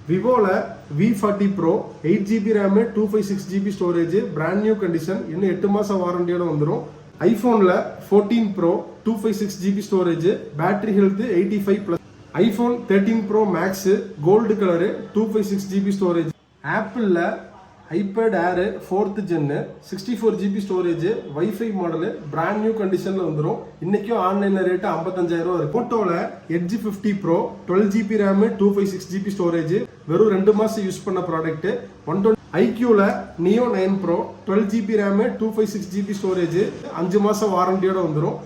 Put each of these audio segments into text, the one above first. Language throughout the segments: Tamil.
விவோல V40 Pro 8GB RAM 256GB storage brand new condition இன்னும் 8 மாசம் வாரண்டியோட வந்துடும். ஐபோன்ல 14 Pro 256GB storage battery health 85+. IPhone 13 Pro Max gold colour 256GB storage. ஆப்பிள்ல ஐபேட் ஏர் 4th Gen 64GB storage wifi model brand new கண்டிஷன்ல வந்துடும். இன்னைக்கும் ஆன்லைன்ல ரேட் 55,000 இருக்கு. போட்டோல edge 50 Pro 12GB RAM 256GB storage வெறும் 2 மாசம் யூஸ் பண்ண ப்ராடக்ட் 120. ஐக்யூல Neo 9 Pro 12GB RAM 256GB storage 5 மாசம் வாரண்டியோட வந்துடும்.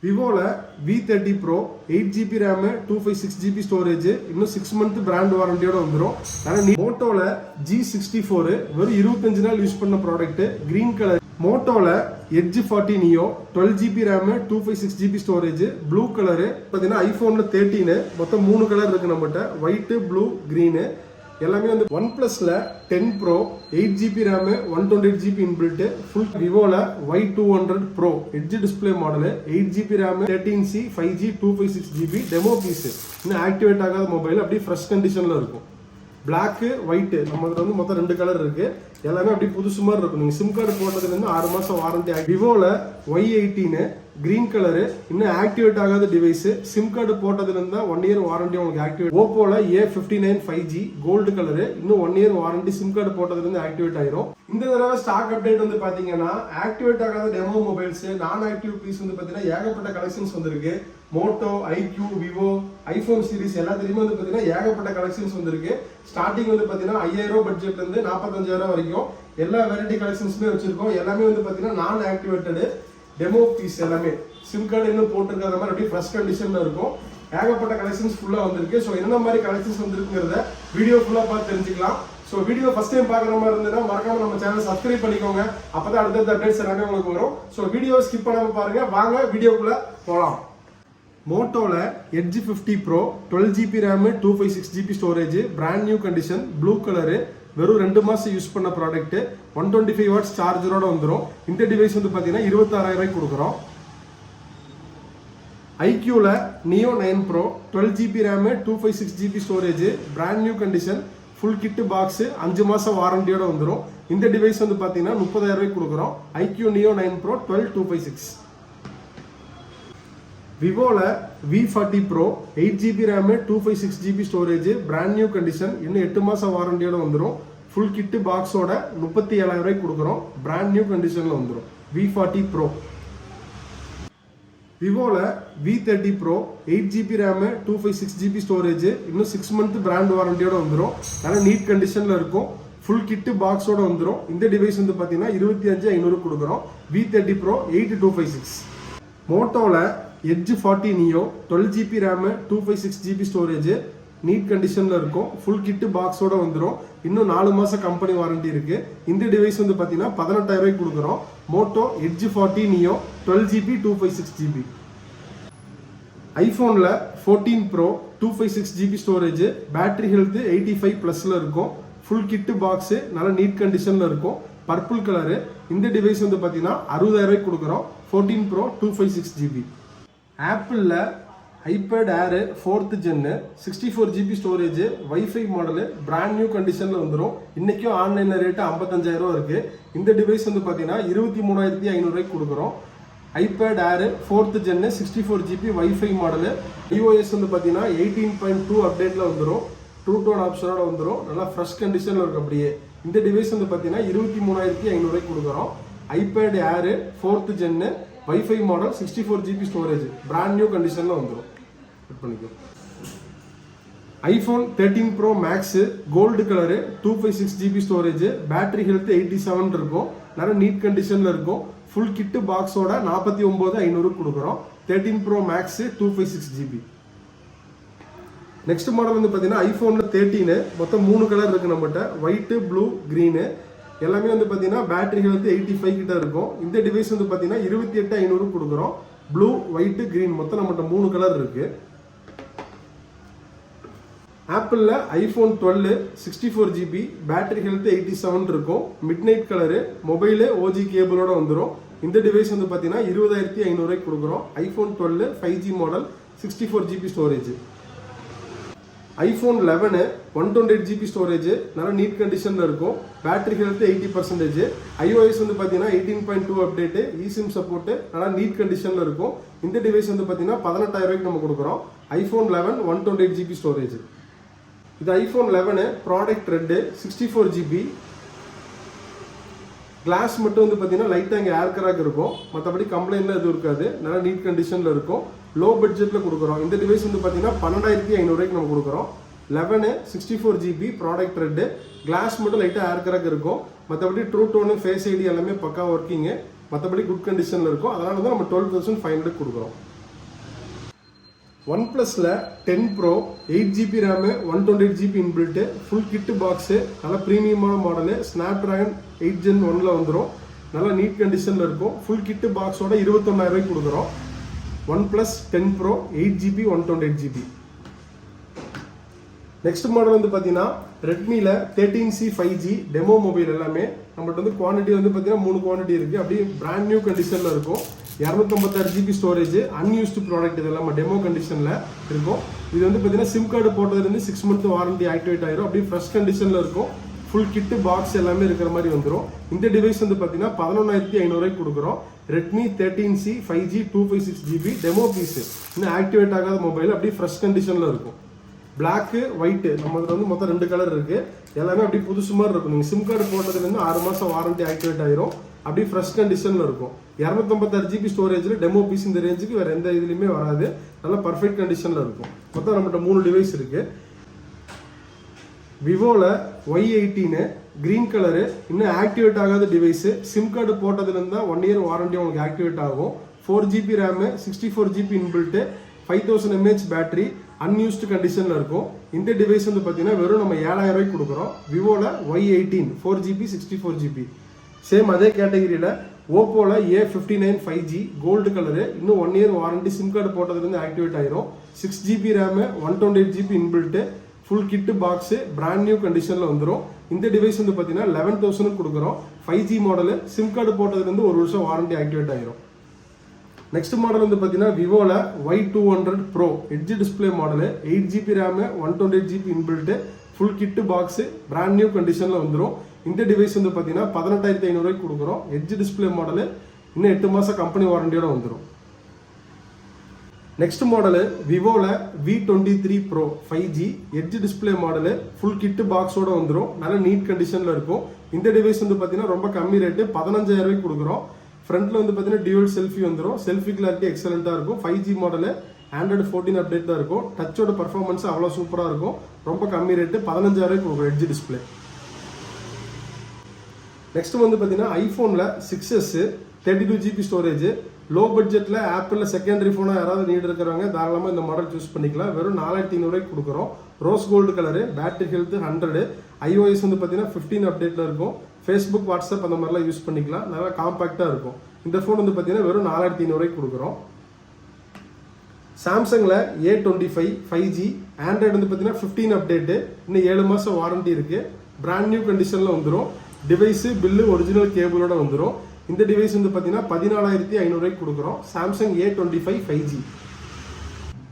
விவோல V30 Pro 8GB RAM 256GB storage இன்னும் 6 மந்த் பிராண்ட் வாரண்டியோட வந்துடும். மோட்டோல G64 வெறும் 25 நாள் யூஸ் பண்ண ப்ராடக்ட் கிரீன் கலர். மோட்டோல Edge 40 Neo 12GB RAM 256GB storage blue colour. பார்த்தீங்கன்னா ஐபோன்ல 13 மொத்தம் 3 கலர் இருக்கு நம்மகிட்ட, ஒயிட் ப்ளூ கிரீனு. எல்லாமே வந்து OnePlusல 10 Pro 8GB RAM 128GB inbuilt full. விவோல Y200 Pro edge display model 8GB RAM 13C 5G 256GB demo piece. இன்னும் ஆக்டிவேட் ஆகாத மொபைல் அப்படியே ஃப்ரெஷ் கண்டிஷன்ல இருக்கும். பிளாக் ஒயிட் நம்மகிட்ட வந்து மொத்தம் 2 கலர் இருக்கு. எல்லாமே அப்படி புதுசு மாதிரி இருக்கும். நீங்க சிம் கார்டு போட்டதுல இருந்து 6 மாசம் வாரண்டி. விவோல Y18 கிரீன் கலரு இன்னும் ஆக்டிவேட் ஆகாத டிவைஸ். சிம் கார்டு போட்டதுல இருந்தா 1 இயர் வாரண்டி உங்களுக்கு ஆக்டிவேட். ஓப்போல A59 5G கோல்டு கலரு இன்னும் 1 இயர் வாரண்டி. சிம் கார்டு போட்டதுல இருந்து ஆக்டிவேட் ஆயிரும். இந்த தடவை ஸ்டாக் அப்டேட் வந்து பாத்தீங்கன்னா ஆக்டிவேட் ஆகாத டெமோ மொபைல்ஸ் நான் ஆக்டிவ் பீஸ் வந்து பாத்தீங்கன்னா ஏகப்பட்ட கலெக்ஷன்ஸ் வந்திருக்கு. Moto, iQOO, Vivo, iPhone series எல்லாத்துலயுமே வந்து பாத்தீங்கன்னா ஏகப்பட்ட கலெக்ஷன்ஸ் வந்திருக்கு. ஸ்டார்டிங் வந்து பாத்தீங்கன்னா 5,000 பட்ஜெட்ல இருந்து 45,000 வரைக்கும் எல்லா வெரைட்டி கலெக்ஷன்ஸுமே வச்சிருக்கோம். எல்லாமே வந்து பாத்தீங்கன்னா நான் ஆக்டிவேட்டடு டெமோ பீஸ். எல்லாமே சிம் கார்டு இன்னும் போட்டிருக்காத மாதிரி அப்படியே ஃப்ரெஷ் கண்டிஷன்ல இருக்கும். ஏகப்பட்ட கலெக்ஷன்ஸ் ஃபுல்லா வந்திருக்கு. ஸோ என்ன மாதிரி கலெக்ஷன்ஸ் வந்திருக்குங்கிறத வீடியோ ஃபுல்லா பார்த்து தெரிஞ்சுக்கலாம். ஸோ வீடியோ ஃபர்ஸ்ட் டைம் பார்க்குற மாதிரி இருந்ததுன்னா மறக்காம நம்ம சேனல் சப்ஸ்கிரைப் பண்ணிக்கோங்க. அப்பதான் அடுத்தடுத்த அப்டேட்ஸ் எல்லாமே உங்களுக்கு வரும். ஸோ வீடியோ ஸ்கிப் பண்ணாம பாருங்க. வாங்க வீடியோக்குள்ள போகலாம். மோட்டோல Edge 50 Pro 12GB RAM 256GB storage brand new condition blue colour வெறும் 2 மாசம் யூஸ் பண்ண ப்ராடக்ட் 125 வாட்ஸ் சார்ஜரோட வந்துடும். இந்த டிவைஸ் வந்து பாத்தீங்கன்னா 26,000 கொடுக்குறோம். ஐக்யூல Neo 9 Pro 12GB RAM 256GB storage brand new condition full kit box 5 மாசம் வாரண்டியோட வந்துடும். இந்த டிவைஸ் வந்து பாத்தீங்கன்னா 30,000 கொடுக்குறோம். IQOO Neo 9 Pro 12256. விவோல V40 Pro 8GB RAM 256GB storage brand new condition இன்னும் 8 மாசம் வாரண்டியோட வந்துடும். ஃபுல் கிட் பாக்ஸோட 37,000 கொடுக்குறோம். பிராண்ட் நியூ கண்டிஷன்ல வந்துடும். V40 Pro. விவோல V30 Pro 8GB RAM 256GB storage இன்னும் 6 மந்த் பிராண்ட் வாரண்டியோட வந்துடும். நல்லா நீட் கண்டிஷன்ல இருக்கும். ஃபுல் கிட் பாக்ஸோட வந்துடும். இந்த டிவைஸ் வந்து பாத்தீங்கன்னா 25,500 கொடுக்குறோம். V30 Pro 8256. மோட்டோல Edge 40 Neo 12GB RAM 256GB storage neat கண்டிஷன்ல இருக்கும். ஃபுல் கிட் பாக்ஸோட வந்துடும். இன்னும் 4 மாசம் கம்பெனி வாரண்டி இருக்கு. இந்த டிவைஸ் வந்து பாத்தீங்கன்னா 18,000 கொடுக்குறோம். Moto Edge 40 Neo 12GB 256GB. ஐபோன்ல 14 Pro 256GB storage battery health 85+ல இருக்கும். ஃபுல் கிட் பாக்ஸ் நல்ல நீட் கண்டிஷன்ல இருக்கும். Purple colour. இந்த டிவைஸ் வந்து பாத்தீங்கன்னா 60,000 கொடுக்குறோம். 14 Pro 256GB. ஆப்பிள்ல ஐபேட் ஏர் 4th Gen 64GB storage wifi model brand new கண்டிஷன்ல வந்துடும். இன்னைக்கும் ஆன்லைன்ல ரேட் 55,000 இருக்கு. இந்த டிவைஸ் வந்து பாத்தீங்கன்னா 23,500 கொடுக்குறோம். ஐபேட் ஏர் 4th Gen 64GB wifi model. iOS வந்து பாத்தீங்கன்னா 18.2 அப்டேட்ல வந்துடும். ட்ரூ டோன் ஆப்ஷனோட வந்துடும். நல்லா ஃப்ரெஷ் கண்டிஷன்ல இருக்கு. அப்படியே இந்த டிவைஸ் வந்து பாத்தீங்கன்னா 23,500 கொடுக்குறோம். ஐபேட் ஏர் 4th Gen wifi model 64GB storage brand new கண்டிஷன்ல வந்துடும். IPhone 13 Pro Max gold colour 256GB storage battery health 87 இருக்கும். நல்ல நீட் கண்டிஷன்ல இருக்கும். ஃபுல் கிட் பாக்ஸோட 49,500 கொடுக்குறோம். 13 Pro Max 256GB. Next model வந்து பாத்தீங்கன்னா ஐபோன்ல 13 மொத்தம் 3 கலர் இருக்கு நம்மகிட்ட, ஒயிட் ப்ளூ கிரீனு. எல்லாமே வந்து பாத்தீங்கன்னா பேட்டரி ஹெல்த் 85 கிட்ட இருக்கும். இந்த டிவைஸ் வந்து பாத்தீங்கன்னா 28,500 கொடுக்குறோம். ப்ளூ ஒயிட் கிரீன் மொத்தம் நம்மகிட்ட 3 கலர் இருக்கு. ஆப்பிள்ல ஐபோன் 12 64GB பேட்டரி ஹெல்த் 87 இருக்கும். Midnight colour mobile OG கேபிளோட வந்துடும். இந்த டிவைஸ் வந்து பாத்தீங்கன்னா 20,500 கொடுக்குறோம். IPhone 12 5G model 64GB storage. IPhone 11 128GB storage, நல்ல நீட் கண்டிஷனில் இருக்கும். Battery health 80%. iOS வந்து பார்த்தீங்கன்னா 18.2 அப்டேட்டு, eSIM சப்போர்ட்டு, நல்லா நீட் கண்டிஷனில் இருக்கும். இந்த டிவைஸ் வந்து பார்த்தீங்கன்னா 18,000 நம்ம கொடுக்குறோம். IPhone 11 128GB storage. இது iPhone 11 product red 64GB. Glass மட்டும் வந்து பார்த்தீங்கன்னா லைட்டாக இங்கே ஏர் கிராக் இருக்கும், மற்றபடி கம்ப்ளைண்ட்லாம் எதுவும் இருக்காது. நல்லா நீட் கண்டிஷனில் இருக்கும். லோ பட்ஜெட்டில் கொடுக்குறோம். இந்த டிவைஸ் வந்து பார்த்தீங்கன்னா 12,500 நம்ம கொடுக்குறோம். 11 64GB ப்ராடக்ட் ரெட்டு, கிளாஸ் மட்டும் லைட்டாக ஏர் கிராக் இருக்கும், மற்றபடி ட்ரூ டோனு ஃபேஸ் ஐடி எல்லாமே பக்கா ஒர்க்கிங்கு, மற்றபடி குட் கண்டிஷனில் இருக்கும். அதனால தான் நம்ம 12,500 கொடுக்குறோம். OnePlusல 10 Pro 8GB RAM 128GB inbuilt, full kit box, நல்ல ப்ரீமியமான மாடலு, Snapdragon 8 Gen 1ல் வந்துடும். நல்லா நீட் கண்டிஷனில் இருக்கும். ஃபுல் கிட்டு பாக்ஸோட 21,000 கொடுக்குறோம். OnePlus 10 Pro 8GB 128GB. Next model வந்து பார்த்தீங்கன்னா ரெட்மியில் 13C 5G டெமோ மொபைல். எல்லாமே நம்மகிட்ட வந்து குவான்டிட்டி வந்து பார்த்தீங்கன்னா 3 குவான்டிட்டி இருக்குது. அப்படியே பிராண்ட் நியூ கண்டிஷனில் இருக்கும். 256GB ஸ்டோரேஜ், அன்யூஸ்டு ப்ராடக்ட், இதெல்லாம் நம்ம டெமோ கண்டிஷனில் இருக்கும். இது வந்து பார்த்தீங்கன்னா சிம் கார்டு போட்டதுலேருந்து 6 month வாரண்டி ஆக்டிவேட் ஆயிரும். அப்படியே ஃப்ரெஷ் கண்டிஷனில் இருக்கும். ஃபுல் கிட்டு பாக்ஸ் எல்லாமே இருக்கிற மாதிரி வந்துடும். இந்த டிவைஸ் வந்து பார்த்தீங்கன்னா 11,500 கொடுக்குறோம். Redmi 13C 5G 256GB demo piece, இன்னும் ஆக்டிவேட் ஆகாத மொபைல், அப்படியே ஃப்ரெஷ் கண்டிஷனில் இருக்கும். பிளாக்கு ஒயிட்டு நம்ம இதில் வந்து மொத்தம் 2 கலர் இருக்குது. எல்லாமே அப்படி புதுசு மாதிரி இருக்கும். நீங்கள் சிம் கார்டு போட்டதுலேருந்து 6 மாதம் வாரண்டி ஆக்டிவேட் ஆயிரும். அப்படியே ஃப்ரெஷ் கண்டிஷனில் இருக்கும். 256GB ஸ்டோரேஜில் டெமோ பீஸ் இந்த ரேஞ்சுக்கு வேறு எந்த இதுலையுமே வராது. நல்லா பர்ஃபெக்ட் கண்டிஷனில் இருக்கும். மொத்தம் நம்மகிட்ட 3 டிவைஸ் இருக்குது. விவோவில் Y18 கிரீன் கலரு, இன்னும் ஆக்டிவேட் ஆகாத டிவைஸு. சிம் கார்டு போட்டதுலேருந்து தான் 1 year வாரண்டி உங்களுக்கு ஆக்டிவேட் ஆகும். 4GB RAM 64GB inbuilt, 5000 mAh battery, unused கண்டிஷனில் இருக்கும். இந்த டிவைஸ் வந்து பார்த்தீங்கன்னா வெறும் நம்ம 7,000 கொடுக்குறோம். விவோவில் Y18 4GB 64GB. சேம் அதே கேட்டகரியில் ஓப்போவில் A59 5G கோல்டு கலரு, இன்னும் 1 year வாரண்டி, சிம் கார்டு போட்டதுலேருந்து ஆக்டிவேட் ஆயிரும். 6GB RAM 128GB inbuilt, full kit box, brand new கண்டிஷனில் வந்துடும். இந்த டிவைஸ் வந்து பார்த்தீங்கன்னா 11,000 கொடுக்குறோம். 5G மாடலு, சிம் கார்டு போட்டதுலேருந்து 1 வருஷம் வாரண்டி ஆக்டிவேட் ஆயிரும். நெக்ஸ்ட் மாடல் வந்து பார்த்தீங்கன்னா விவோவில் Y200 Pro edge display model, 8GB RAM 128GB inbuilt, full kit box, brand new கண்டிஷனில் வந்துடும். இந்த டிவைஸ் வந்து பார்த்தீங்கன்னா 18,500 கொடுக்குறோம். எட்ஜ் டிஸ்பிளே மாடலு, இன்னும் 8 மாதம் கம்பெனி வாரண்டியோட வந்துடும். நெக்ஸ்ட் மாடலு விவோவில் V23 Pro 5G Edge display model, full kit பாக்ஸோட வந்துடும். நல்ல நீட் கண்டிஷனில் இருக்கும். இந்த டிவைஸ் வந்து பார்த்தீங்கன்னா ரொம்ப கம்மி ரேட்டு, 15,000 கொடுக்குறோம். ஃப்ரண்ட்டில் வந்து பார்த்தீங்கன்னா டியூவல் செல்ஃபி வந்துடும். செல்ஃபி கிளாரிட்டி எக்ஸலண்ட்டாக இருக்கும். 5G மாடலு, Android 14 அப்டேட் தான் இருக்கும். டச்சோட பர்ஃபார்மன்ஸ் அவ்வளோ சூப்பராக இருக்கும். ரொம்ப கம்மி ரேட்டு, 15,000 கொடுக்குறோம் எட்ஜ் டிஸ்பிளே. நெக்ஸ்ட் வந்து பார்த்தீங்கன்னா ஐஃபோனில் 6s 32GB ஸ்டோரேஜ். லோ பட்ஜெட்டில் ஆப்பிளில் செகண்டரி ஃபோனாக யாராவது நீட் இருக்கிறவங்க தாராளமாக இந்த மாடல் சூஸ் பண்ணிக்கலாம். வெறும் 4,500 கொடுக்குறோம். Rose gold colour, battery health 100, iOS வந்து பார்த்தீங்கன்னா 15 அப்டேட்டில் இருக்கும். ஃபேஸ்புக், வாட்ஸ்அப் அந்த மாதிரிலாம் யூஸ் பண்ணிக்கலாம். நல்லா காம்பாக்டாக இருக்கும். இந்த ஃபோன் வந்து பார்த்தீங்கன்னா வெறும் 4,500 கொடுக்குறோம். சாம்சங்கில் A25 5G ஆண்ட்ராய்டு வந்து பார்த்தீங்கன்னா 15 அப்டேட்டு, இன்னும் 7 மாதம் வாரண்டி இருக்குது. பிராண்ட் நியூ கண்டிஷனில் வந்துடும். டிவைஸு பில்லு ஒரிஜினல் கேபிளோட வந்துடும். இந்த டிவைஸ் வந்து பார்த்தீங்கன்னா 14,500 கொடுக்குறோம். Samsung A25 5G.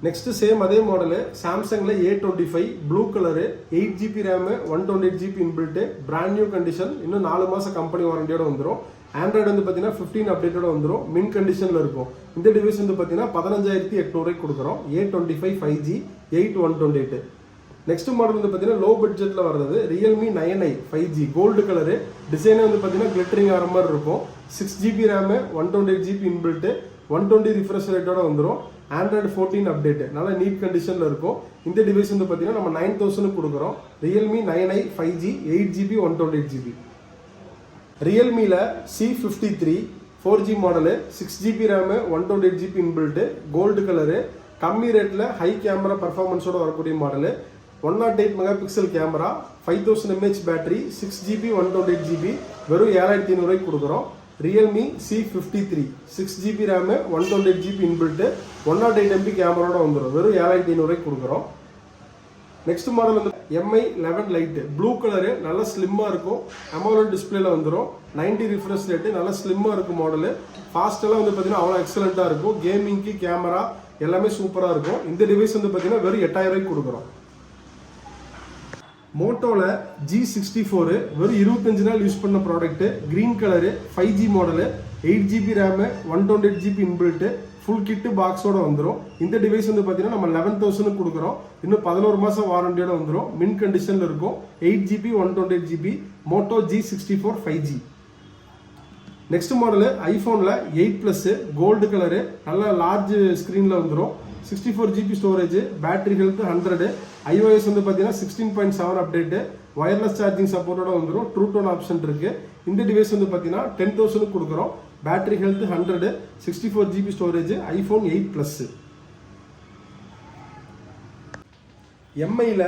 Next same அதே மாடலு சாம்சங்கில் A25 blue colour, 8GB RAM 128GB inbuilt, brand new condition, இன்னும் 4 மாதம் கம்பெனி வாரண்டியோட வந்துடும். ஆண்ட்ராய்டு வந்து பார்த்தீங்கன்னா 15 அப்டேட்டோட வந்துடும். மின் கண்டிஷனில் இருக்கும். இந்த டிவைஸ் வந்து பார்த்தீங்கன்னா 15,800 கொடுக்குறோம். A25 5G 8128. நெக்ஸ்ட் மாடல் வந்து பார்த்தீங்கன்னா லோ பட்ஜெட்டில் வர்றது Realme 9i 5G gold colour. டிசைனே வந்து பார்த்தீங்கன்னா கிளிட்டரிங் ஆகிற மாதிரி இருக்கும். 6GB RAM 128GB inbuilt, 120 refresh ரேட்டோட வந்துடும். Android 14 அப்டேட், நல்லா நீட் கண்டிஷனில் இருக்கும். இந்த டிவைஸ் வந்து பார்த்தீங்கன்னா நம்ம 9,000 கொடுக்குறோம். Realme 9i 5G 8GB 128GB. ரியல்மியில் C53 4G model, 6GB RAM 128GB inbuilt, gold colour, கம்மி ரேட்டில் ஹை கேமரா பர்ஃபார்மன்ஸோட வரக்கூடிய model, 108 megapixel camera, 5000 mAh battery, 6GB 128GB, வெறும் 7,500 கொடுக்குறோம். Realme C53 6GB RAM 128GB inbuilt, 108 MP கேமராவோட வந்துடும். வெறும் 7,500 கொடுக்குறோம். நெக்ஸ்ட் மாடல் வந்து MI 11 லைட்டு ப்ளூ கலரு, நல்லா ஸ்லிம்மாக இருக்கும். AMOLED டிஸ்பிளேல வந்துடும். 90 ரிஃப்ரெஷ் ரேட்டு, நல்லா ஸ்லிம்மாக இருக்கும் மாடலு. ஃபாஸ்ட்டெல்லாம் வந்து பார்த்தீங்கன்னா அவ்வளோ எக்ஸலண்ட்டாக இருக்கும். கேமிங்க்கு கேமரா எல்லாமே சூப்பராக இருக்கும். இந்த டிவைஸ் வந்து பார்த்தீங்கன்னா வெறும் 8,000 கொடுக்குறோம். மோட்டோல G64 வெறும் 25 நாள் யூஸ் பண்ண product, green colour, 5G model, 8GB RAM, 128GB inbuilt, full kit பாக்ஸோட வந்துடும். இந்த டிவைஸ் வந்து பார்த்தீங்கன்னா நம்ம 11,000 கொடுக்குறோம். இன்னும் 11 மாதம் வாரண்டியோட வந்துடும். மின் கண்டிஷனில் இருக்கும். 8GB 128GB Moto G64 5G. Next model ஐஃபோனில் 8 கோல்டு கலரு, நல்ல லார்ஜ் ஸ்க்ரீனில் வந்துடும். 64GB storage, battery health 100, iOS வந்து பார்த்தீங்கன்னா 16.7 அப்டேட்டு, வயர்லெஸ் சார்ஜிங் சப்போர்ட்டோட வந்துடும். ட்ரூ டோன் ஆப்ஷன் இருக்கு. இந்த டிவைஸ் வந்து பார்த்தீங்கன்னா 10,000 கொடுக்குறோம். Battery health 100, 64GB storage, iPhone 8 எம்ஐல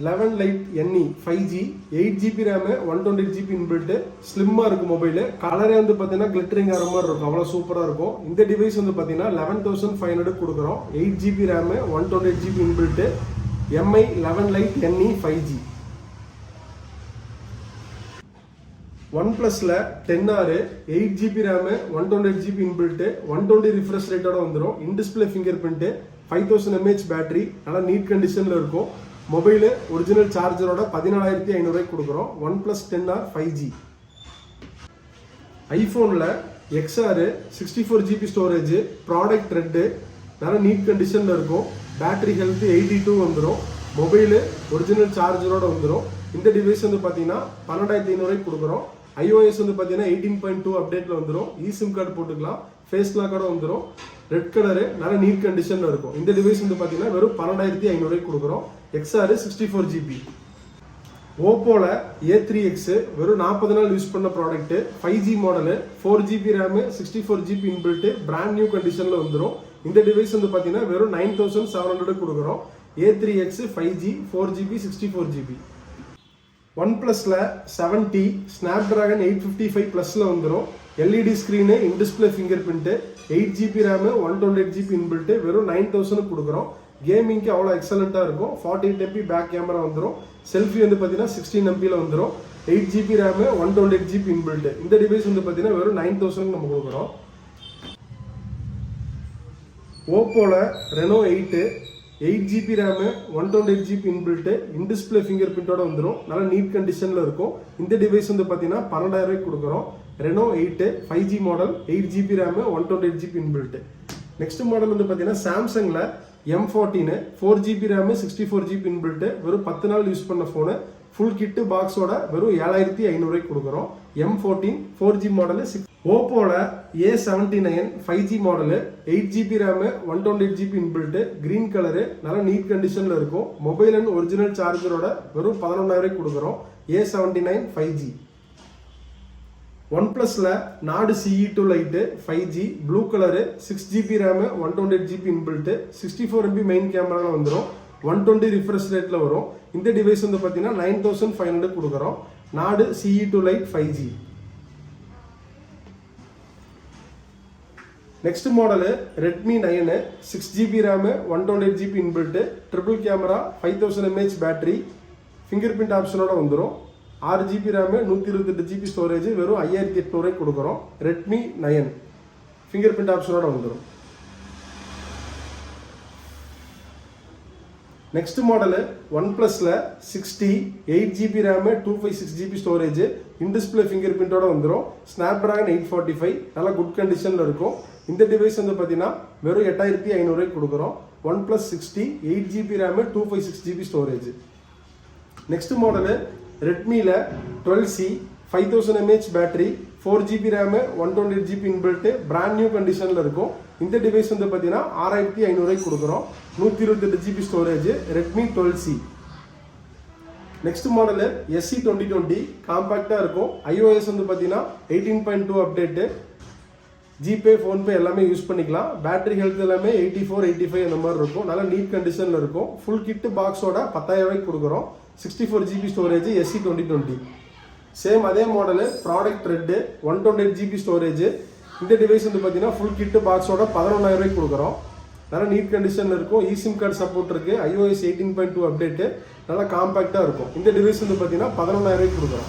11 Lite NE 5G, 8GB RAM, 128GB inbuilt, ஸ்லிம்மா இருக்கு மொபைல். கலரே வந்து பார்த்தீங்கன்னா கிளிட்டரிங் ஆகிற மாதிரி இருக்கும், அவ்வளோ சூப்பராக இருக்கும். இந்த டிவைஸ் வந்து பார்த்தீங்கன்னா 11,500 கொடுக்குறோம். 8GB RAM, 128GB inbuilt, Mi 11 Lite NE 5G. OnePlusல 10R, 8GB RAM, 128GB inbuilt, 120 refresh ரேட்டோட வந்துடும். In display fingerprint, 5000 mAh battery, நல்லா நீட் கண்டிஷனில் இருக்கும். மொபைலு ஒரிஜினல் சார்ஜரோட 14,500 கொடுக்குறோம். OnePlus 10R 5G. ஐஃபோனில் XR 64GB storage, product red, நல்லா நீட் கண்டிஷனில் இருக்கும். பேட்டரி ஹெல்த் 82 வந்துடும். மொபைலு ஒரிஜினல் சார்ஜரோட வந்துடும். இந்த டிவைஸ் வந்து பார்த்தீங்கன்னா 12,500 கொடுக்குறோம். iOS வந்து பார்த்தீங்கன்னா 18.2 அப்டேட்டில் வந்துடும். eSIM கார்டு போட்டுக்கலாம், ஃபேஸ் லாக்கோட வந்துடும். ரெட் கலரு, நல்ல நீட் கண்டிஷனில் இருக்கும். இந்த டிவைஸ் வந்து பார்த்தீங்கன்னா வெறும் 12,500 கொடுக்குறோம். XR 64GB. ஓப்போல A3X வெறும் 40 நாள் யூஸ் பண்ண product, 5G model, 4GB RAM, 64GB inbuilt, brand new கண்டிஷனில் வந்துடும். இந்த டிவைஸ் வந்து பார்த்தீங்கன்னா வெறும் 9,700 கொடுக்குறோம். A3X 5G 4GB 64GB. OnePlusல 7T, Snapdragon 855 வந்துடும். LED screen, in-display finger print, 8GB RAM, 128GB inbuilt, வெறும் 9,000 கொடுக்குறோம். கேமிங்க்கு அவ்வளோ எக்ஸலண்ட்டாக இருக்கும். 48MP பேக் கேமரா வந்துடும். செல்ஃபி வந்து பார்த்தீங்கன்னா 16MP வந்துடும். 8GB RAM, 128GB inbuilt. இந்த டிவைஸ் வந்து பார்த்தீங்கன்னா வெறும் 9,000 நம்ம கொடுக்குறோம். ஓப்போல Reno 8, 8GB RAM, 128GB inbuilt, in display ஃபிங்கர் பிரிண்டோட வந்துடும். நல்ல நீட் கண்டிஷனில் இருக்கும். இந்த டிவைஸ் வந்து பார்த்தீங்கன்னா 12,000 கொடுக்குறோம். Reno 8 5G model, 8GB RAM, 128GB inbuilt. Next model வந்து பார்த்தீங்கன்னா சாம்சங்கில் M14 4GB RAM, 64GB inbuilt, வெறும் 10 நாள் யூஸ் பண்ண ஃபோனு, ஃபுல் கிட்டு பாக்ஸோட வெறும் 7,500 கொடுக்குறோம். M14 4G model. ஓப்போல A79 5G model, 8GB RAM, 128GB inbuilt, green colour, நல்ல நீட் கண்டிஷனில் இருக்கும். மொபைல் அண்ட் ஒரிஜினல் சார்ஜரோட வெறும் 11,000 கொடுக்குறோம். A79 5G. OnePlusல நாடு CE2 light, 5G blue colour, 6GB RAM, 128GB inbuilt, 64MP main கேமராவில் வந்துடும். 120 ரிஃப்ரெஷ் ரேட்டில் வரும். இந்த டிவைஸ் வந்து பார்த்தீங்கன்னா 9,500 கொடுக்குறோம். Nord CE2 Lite 5G. Next model Redmi 9, 6GB RAM, 128GB inbuilt, triple camera, 5000 mAh battery, fingerprint ஆப்ஷனோட வந்துடும். 6GB ரேமு, 128GB ஸ்டோரேஜ், வெறும் 5,800 கொடுக்குறோம். Redmi 9 ஃபிங்கர் பிரிண்ட் ஆப்ஷனோட வந்துடும். நெக்ஸ்ட் மாடலு OnePlusல 6T, 8GB RAM, 256GB storage, in display ஃபிங்கர் பிரிண்டோட வந்துடும். Snapdragon 845, நல்லா குட் கண்டிஷனில் இருக்கும். இந்த டிவைஸ் வந்து பார்த்தீங்கன்னா வெறும் 8,500 கொடுக்குறோம். OnePlus 6T, 8GB RAM, 256GB storage. Next model ரெட்மியில் 12C, 5000 mAh battery, 4GB RAM, 128GB inbuilt, brand new கண்டிஷனில் இருக்கும். இந்த டிவைஸ் வந்து பார்த்தீங்கன்னா 6,500 கொடுக்குறோம். 128GB storage, Redmi 12C. Next model SE 2020, காம்பேக்டாக இருக்கும். iOS வந்து பார்த்தீங்கன்னா 18.2 அப்டேட்டு, ஜிபே, ஃபோன்பே எல்லாமே யூஸ் பண்ணிக்கலாம். பேட்டரி ஹெல்த் எல்லாமே 84, 85 அந்த மாதிரி இருக்கும். நல்லா நீட் கண்டிஷனில் இருக்கும். ஃபுல் கிட்டு பாக்ஸோட 10,000 கொடுக்குறோம். 64GB storage, SE 2020. சேம் அதே model, product red, 128GB storage. இந்த டிவைஸ் வந்து பார்த்தீங்கன்னா ஃபுல் கிட்டு பாக்ஸோட 11,000 கொடுக்குறோம். நல்லா நீட் கண்டிஷனில் இருக்கும். eSIM கார்டு சப்போர்ட் இருக்குது. iOS 18.2 அப்டேட்டு, நல்லா காம்பேக்டாக இருக்கும். இந்த டிவைஸ் வந்து பார்த்தீங்கன்னா 11,000 கொடுக்குறோம்.